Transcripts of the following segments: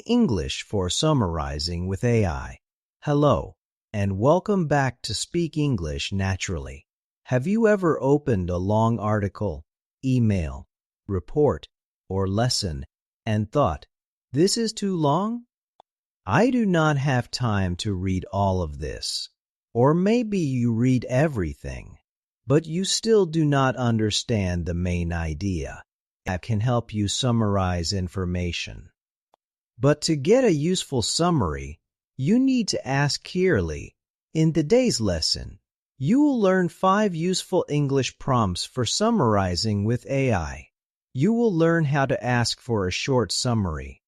English for Summarizing with AI. Hello, and welcome back to Speak English Naturally. Have you ever opened a long article, email, report, or lesson and thought, "This is too long? I do not have time to read all of this." Or maybe you read everything, but you still do not understand the main idea that can help you summarize information. But to get a useful summary, you need to ask clearly. In today's lesson, you will learn 5 useful English prompts for summarizing with AI. You will learn how to ask for a short summary,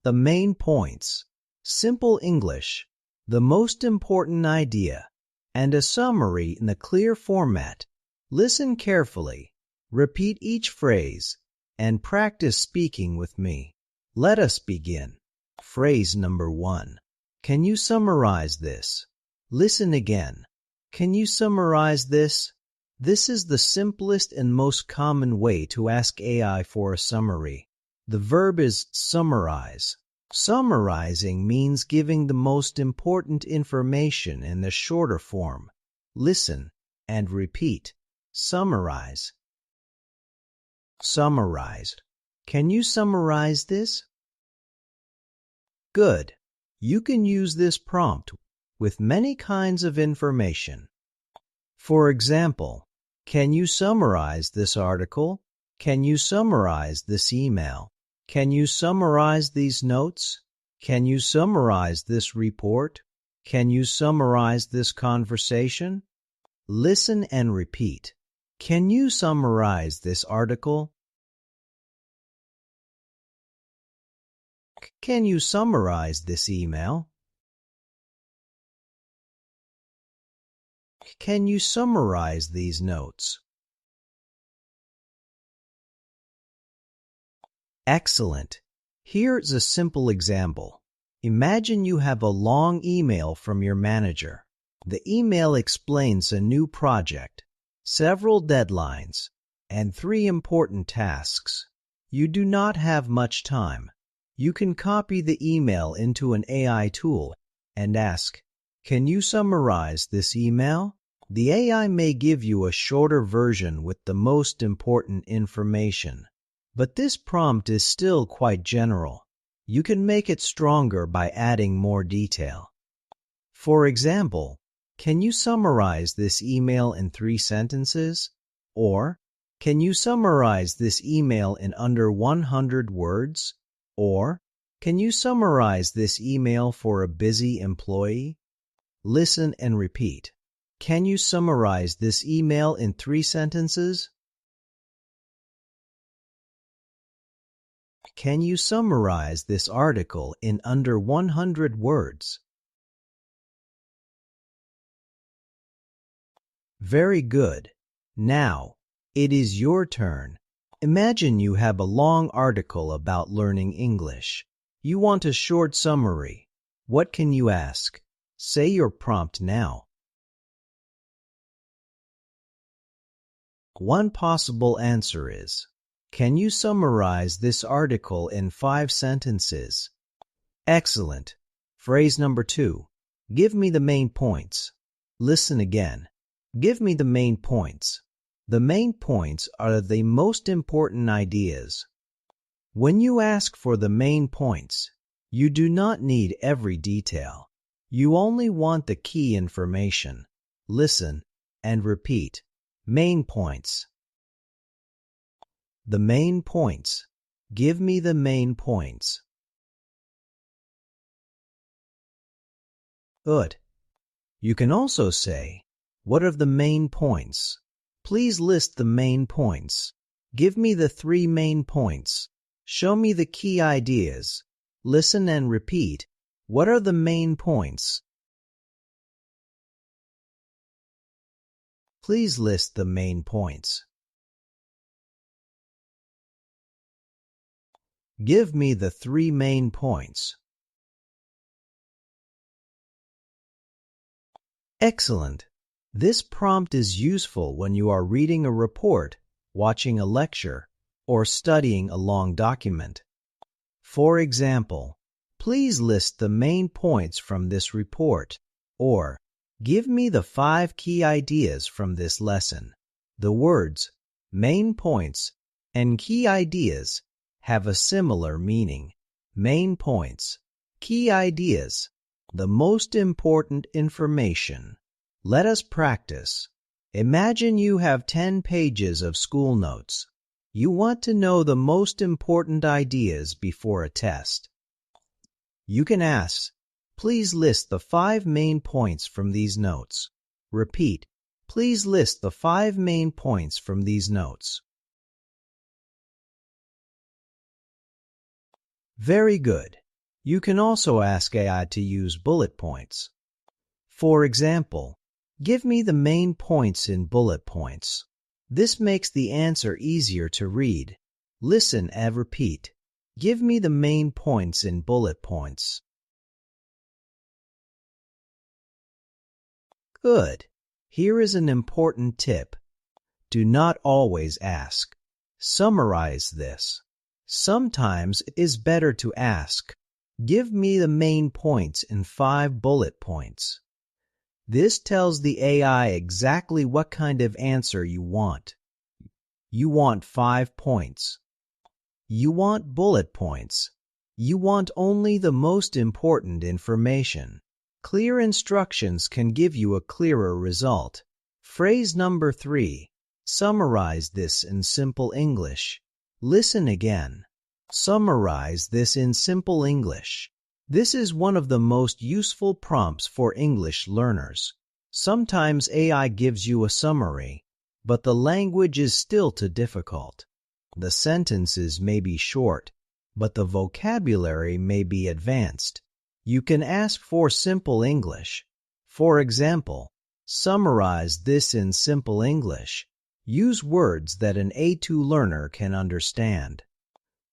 the main points, simple English, the most important idea, and a summary in a clear format. Listen carefully, repeat each phrase, and practice speaking with me. Let us begin. Phrase number 1. Can you summarize this? Listen again. Can you summarize this? This is the simplest and most common way to ask AI for a summary. The verb is summarize. Summarizing means giving the most important information in the shorter form. Listen and repeat. Summarize. Summarized. Can you summarize this? Good. You can use this prompt with many kinds of information. For example, can you summarize this article? Can you summarize this email? Can you summarize these notes? Can you summarize this report? Can you summarize this conversation? Listen and repeat. Can you summarize this article? Can you summarize this email? Can you summarize these notes? Excellent. Here's a simple example. Imagine you have a long email from your manager. The email explains a new project, several deadlines, and 3 important tasks. You do not have much time. You can copy the email into an AI tool and ask, "Can you summarize this email?" The AI may give you a shorter version with the most important information, but this prompt is still quite general. You can make it stronger by adding more detail. For example, can you summarize this email in 3 sentences? Or, can you summarize this email in under 100 words? Or, can you summarize this email for a busy employee? Listen and repeat. Can you summarize this email in 3 sentences? Can you summarize this article in under 100 words? Very good. Now, it is your turn. Imagine you have a long article about learning English. You want a short summary. What can you ask? Say your prompt now. One possible answer is, "Can you summarize this article in 5 sentences?" Excellent. Phrase number 2. Give me the main points. Listen again. Give me the main points. The main points are the most important ideas. When you ask for the main points, you do not need every detail. You only want the key information. Listen and repeat. Main points. The main points. Give me the main points. Good. You can also say, "What are the main points? Please list the main points. Give me the 3 main points. Show me the key ideas." Listen and repeat. What are the main points? Please list the main points. Give me the 3 main points. Excellent. This prompt is useful when you are reading a report, watching a lecture, or studying a long document. For example, Please list the main points from this report, or give me the 5 key ideas from this lesson. The words main points and key ideas have a similar meaning. Main points, key ideas, the most important information. Let us practice. Imagine you have 10 pages of school notes. You want to know the most important ideas before a test. You can ask, please list the 5 main points from these notes. Repeat, please list the 5 main points from these notes. Very good. You can also ask AI to use bullet points. For example, give me the main points in bullet points. This makes the answer easier to read. Listen and repeat. Give me the main points in bullet points. Good. Here is an important tip. Do not always ask. Summarize this. Sometimes it is better to ask, give me the main points in 5 bullet points. This tells the AI exactly what kind of answer you want. You want 5 points. You want bullet points. You want only the most important information. Clear instructions can give you a clearer result. Phrase number 3. Summarize this in simple English. Listen again. Summarize this in simple English. This is one of the most useful prompts for English learners. Sometimes AI gives you a summary, but the language is still too difficult. The sentences may be short, but the vocabulary may be advanced. You can ask for simple English. For example, summarize this in simple English. Use words that an A2 learner can understand.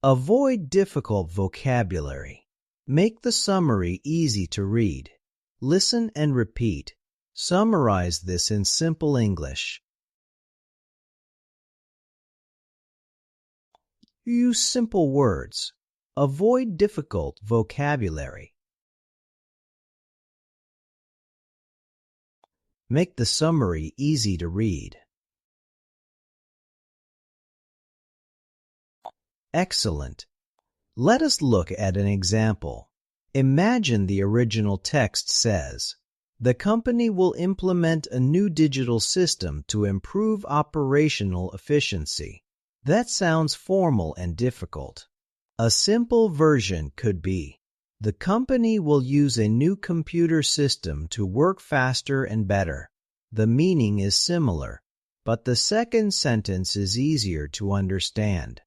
Avoid difficult vocabulary. Make the summary easy to read. Listen and repeat. Summarize this in simple English. Use simple words. Avoid difficult vocabulary. Make the summary easy to read. Excellent. Let us look at an example. Imagine the original text says, "The company will implement a new digital system to improve operational efficiency." That sounds formal and difficult. A simple version could be, "The company will use a new computer system to work faster and better." The meaning is similar, but the second sentence is easier to understand.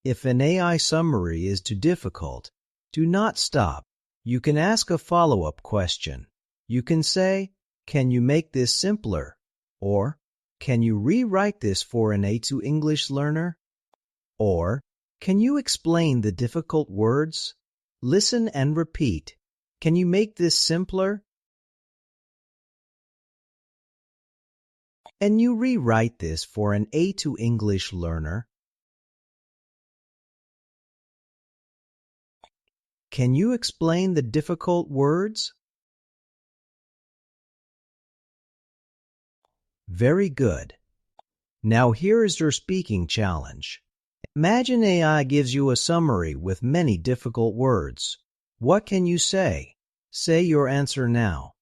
If an AI summary is too difficult, do not stop. You can ask a follow-up question. You can say, "Can you make this simpler?" Or, "Can you rewrite this for an A2 English learner?" Or, "Can you explain the difficult words?" Listen and repeat. "Can you make this simpler?" Can you rewrite this for an A2 English learner? Can you explain the difficult words? Very good. Now here is your speaking challenge. Imagine AI gives you a summary with many difficult words. What can you say? Say your answer now.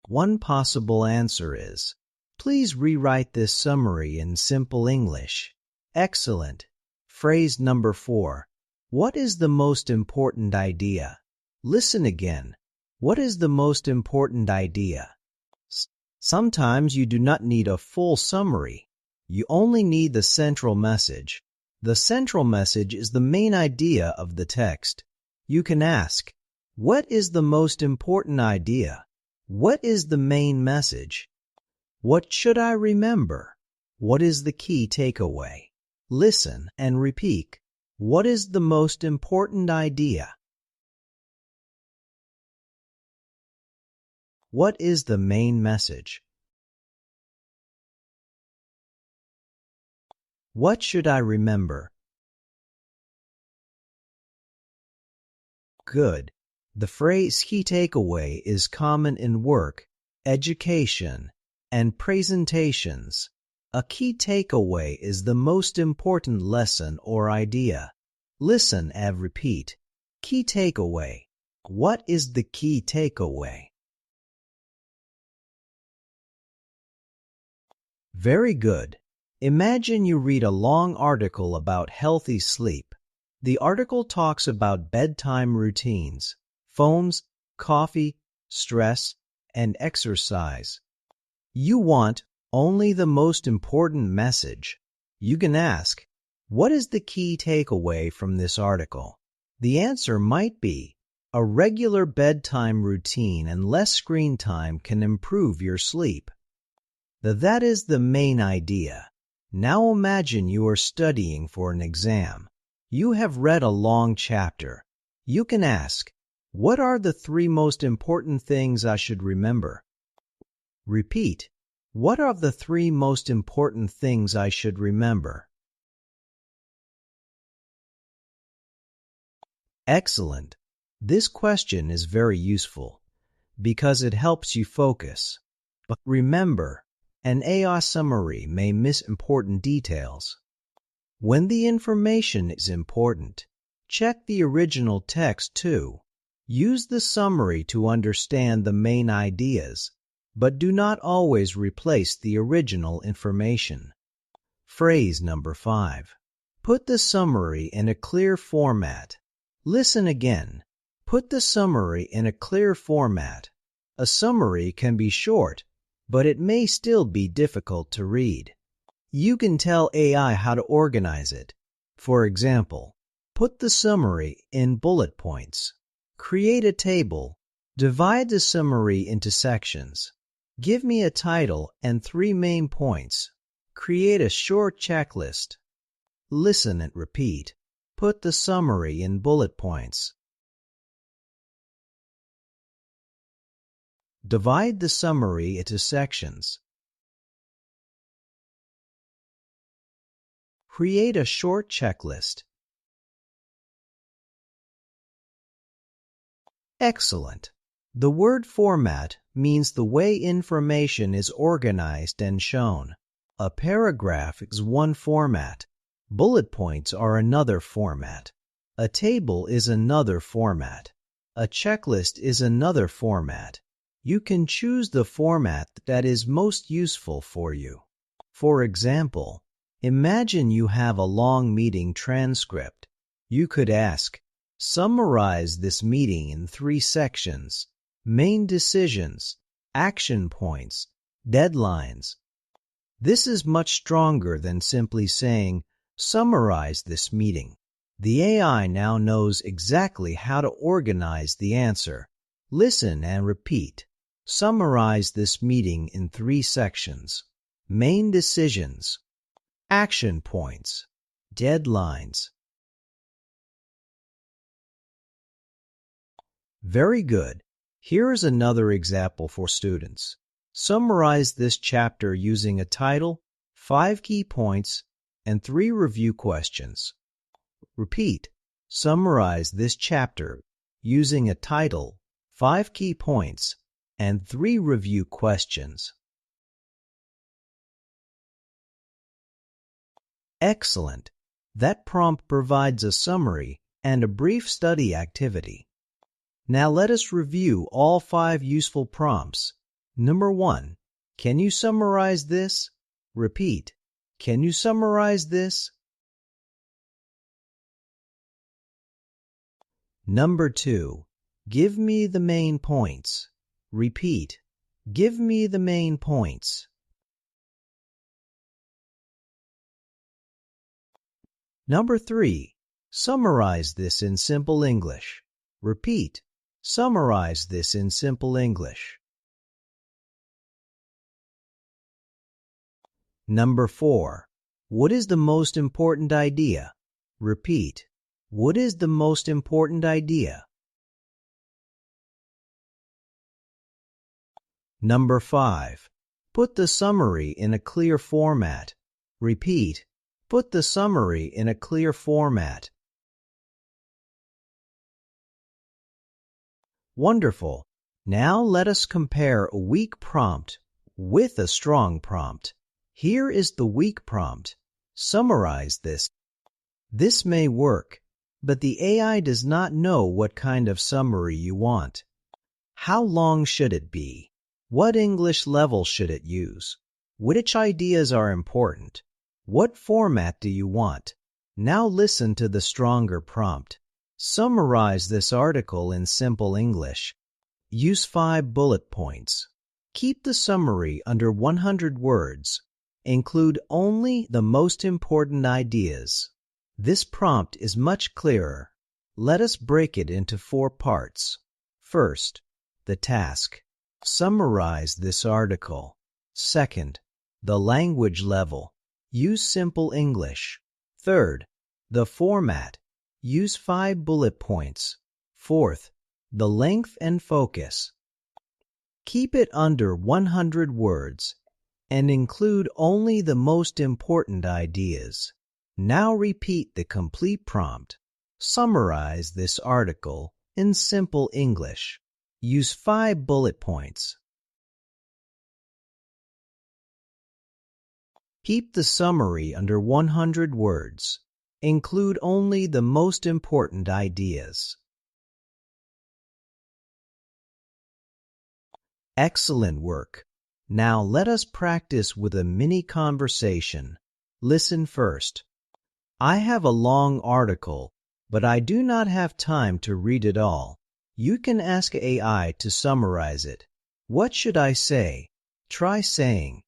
One possible answer is, "Please rewrite this summary in simple English." Excellent. Phrase number 4. What is the most important idea? Listen again. What is the most important idea? Sometimes you do not need a full summary. You only need the central message. The central message is the main idea of the text. You can ask, what is the most important idea? What is the main message? What should I remember? What is the key takeaway? Listen and repeat. What is the most important idea? What is the main message? What should I remember? Good. The phrase key takeaway is common in work, education, and presentations. A key takeaway is the most important lesson or idea. Listen and repeat. Key takeaway. What is the key takeaway? Very good. Imagine you read a long article about healthy sleep. The article talks about bedtime routines, phones, coffee, stress, and exercise. You want only the most important message. You can ask, what is the key takeaway from this article? The answer might be, a regular bedtime routine and less screen time can improve your sleep. That is the main idea. Now imagine you are studying for an exam. You have read a long chapter. You can ask, what are the 3 most important things I should remember? Repeat, what are the 3 most important things I should remember? Excellent. This question is very useful because it helps you focus. But remember, an AI summary may miss important details. When the information is important, check the original text too. Use the summary to understand the main ideas, but do not always replace the original information. Phrase number 5. Put the summary in a clear format. Listen again. Put the summary in a clear format. A summary can be short, but it may still be difficult to read. You can tell AI how to organize it. For example, put the summary in bullet points. Create a table. Divide the summary into sections. Give me a title and 3 main points. Create a short checklist. Listen and repeat. Put the summary in bullet points. Divide the summary into sections. Create a short checklist. Excellent. The word format means the way information is organized and shown. A paragraph is one format. Bullet points are another format. A table is another format. A checklist is another format. You can choose the format that is most useful for you. For example, imagine you have a long meeting transcript. You could ask, summarize this meeting in 3 sections: main decisions, action points, deadlines. This is much stronger than simply saying, summarize this meeting. The AI now knows exactly how to organize the answer. Listen and repeat. Summarize this meeting in 3 sections: main decisions, action points, deadlines. Very good. Here is another example for students. Summarize this chapter using a title, 5 key points, and 3 review questions. Repeat. Summarize this chapter using a title, 5 key points, and 3 review questions. Excellent. That prompt provides a summary and a brief study activity. Now let us review all 5 useful prompts. Number 1. Can you summarize this? Repeat. Can you summarize this? Number 2. Give me the main points. Repeat. Give me the main points. Number 3. Summarize this in simple English. Repeat. Summarize this in simple English. Number 4. What is the most important idea? Repeat. What is the most important idea? Number 5. Put the summary in a clear format. Repeat. Put the summary in a clear format. Wonderful. Now let us compare a weak prompt with a strong prompt. Here is the weak prompt. Summarize this. This may work, but the AI does not know what kind of summary you want. How long should it be? What English level should it use? Which ideas are important? What format do you want? Now listen to the stronger prompt. Summarize this article in simple English. Use 5 bullet points. Keep the summary under 100 words. Include only the most important ideas. This prompt is much clearer. Let us break it into 4 parts. First, the task. Summarize this article. Second, the language level. Use simple English. Third, the format. Use 5 bullet points. Fourth, the length and focus. Keep it under 100 words and include only the most important ideas. Now repeat the complete prompt. Summarize this article in simple English. Use 5 bullet points. Keep the summary under 100 words. Include only the most important ideas. Excellent work. Now let us practice with a mini conversation. Listen first. I have a long article, but I do not have time to read it all. You can ask AI to summarize it. What should I say? Try saying,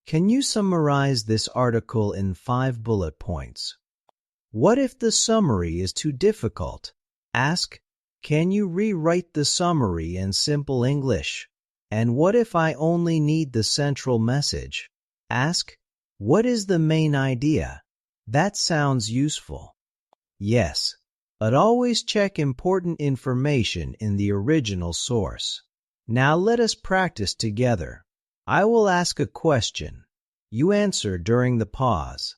can you summarize this article in 5 bullet points? What if the summary is too difficult? Ask, can you rewrite the summary in simple English? And what if I only need the central message? Ask, what is the main idea? That sounds useful. Yes, but always check important information in the original source. Now let us practice together. I will ask a question. You answer during the pause.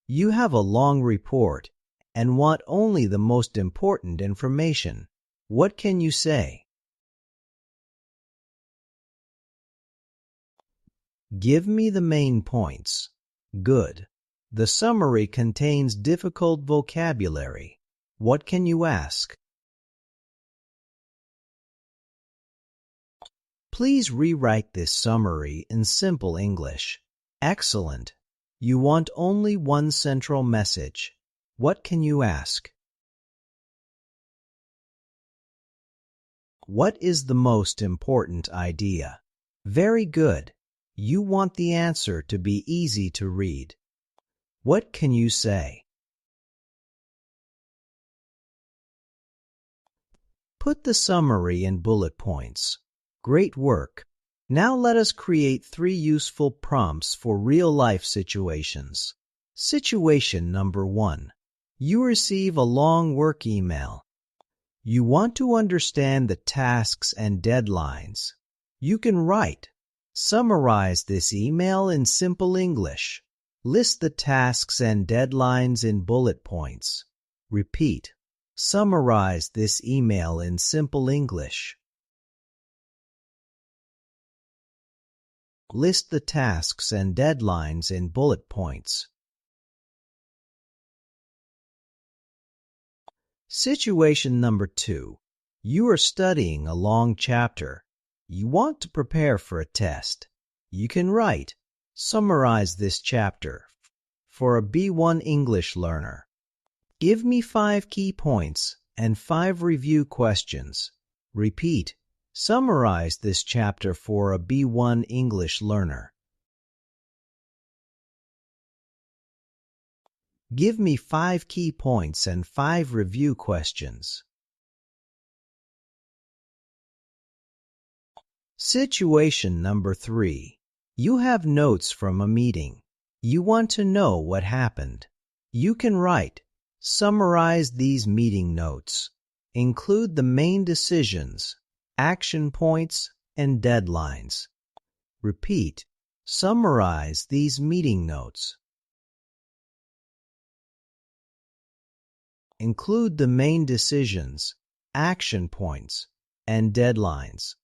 You have a long report and want only the most important information. What can you say? Give me the main points. Good. The summary contains difficult vocabulary. What can you ask? Please rewrite this summary in simple English. Excellent. You want only one central message. What can you ask? What is the most important idea? Very good. You want the answer to be easy to read. What can you say? Put the summary in bullet points. Great work. Now let us create 3 useful prompts for real-life situations. Situation number 1. You receive a long work email. You want to understand the tasks and deadlines. You can write. Summarize this email in simple English. List the tasks and deadlines in bullet points. Repeat. Summarize this email in simple English. List the tasks and deadlines in bullet points. Situation number 2. You are studying a long chapter. You want to prepare for a test. You can write, summarize this chapter for a B1 English learner. Give me 5 key points and 5 review questions. Repeat, summarize this chapter for a B1 English learner. Give me 5 key points and 5 review questions. Situation number 3. You have notes from a meeting. You want to know what happened. You can write, summarize these meeting notes. Include the main decisions, action points, and deadlines. Repeat, summarize these meeting notes. Include the main decisions, action points, and deadlines.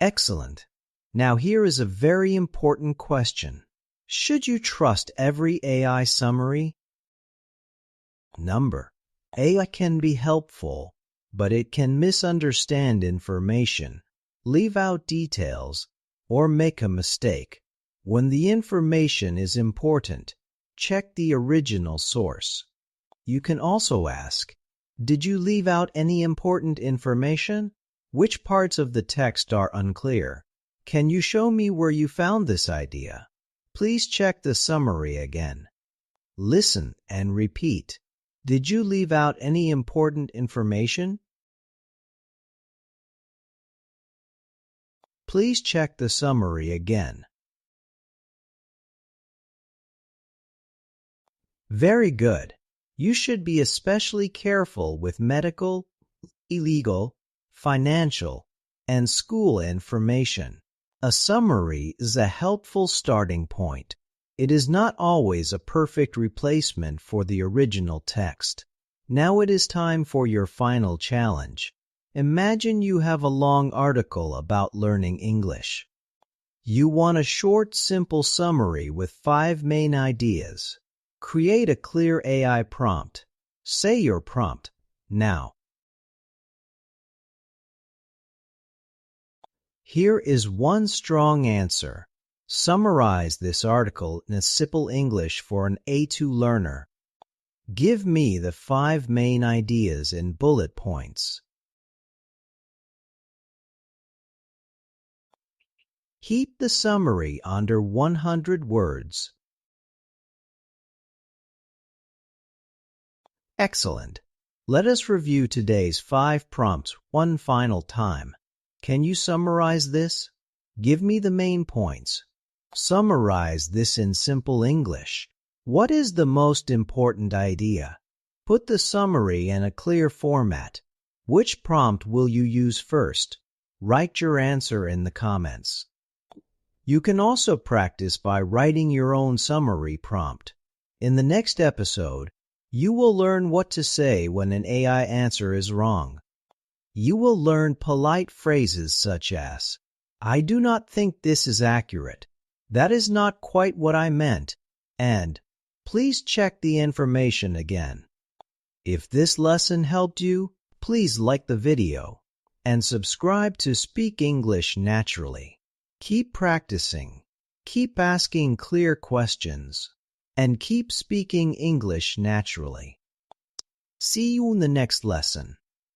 Excellent. Now here is a very important question. Should you trust every AI summary? Number. AI can be helpful, but it can misunderstand information, leave out details, or make a mistake. When the information is important, check the original source. You can also ask, did you leave out any important information? Which parts of the text are unclear? Can you show me where you found this idea? Please check the summary again. Listen and repeat. Did you leave out any important information? Please check the summary again. Very good. You should be especially careful with medical, illegal, financial, and school information. A summary is a helpful starting point. It is not always a perfect replacement for the original text. Now it is time for your final challenge. Imagine you have a long article about learning English. You want a short, simple summary with 5 main ideas. Create a clear AI prompt. Say your prompt now. Here is one strong answer. Summarize this article in a simple English for an A2 learner. Give me the 5 main ideas in bullet points. Keep the summary under 100 words. Excellent. Let us review today's 5 prompts one final time. Can you summarize this? Give me the main points. Summarize this in simple English. What is the most important idea? Put the summary in a clear format. Which prompt will you use first? Write your answer in the comments. You can also practice by writing your own summary prompt. In the next episode, you will learn what to say when an AI answer is wrong. You will learn polite phrases such as, "I do not think this is accurate. That is not quite what I meant," and "Please check the information again." If this lesson helped you, please like the video and subscribe to Speak English Naturally. Keep practicing, keep asking clear questions, and keep speaking English naturally. See you in the next lesson.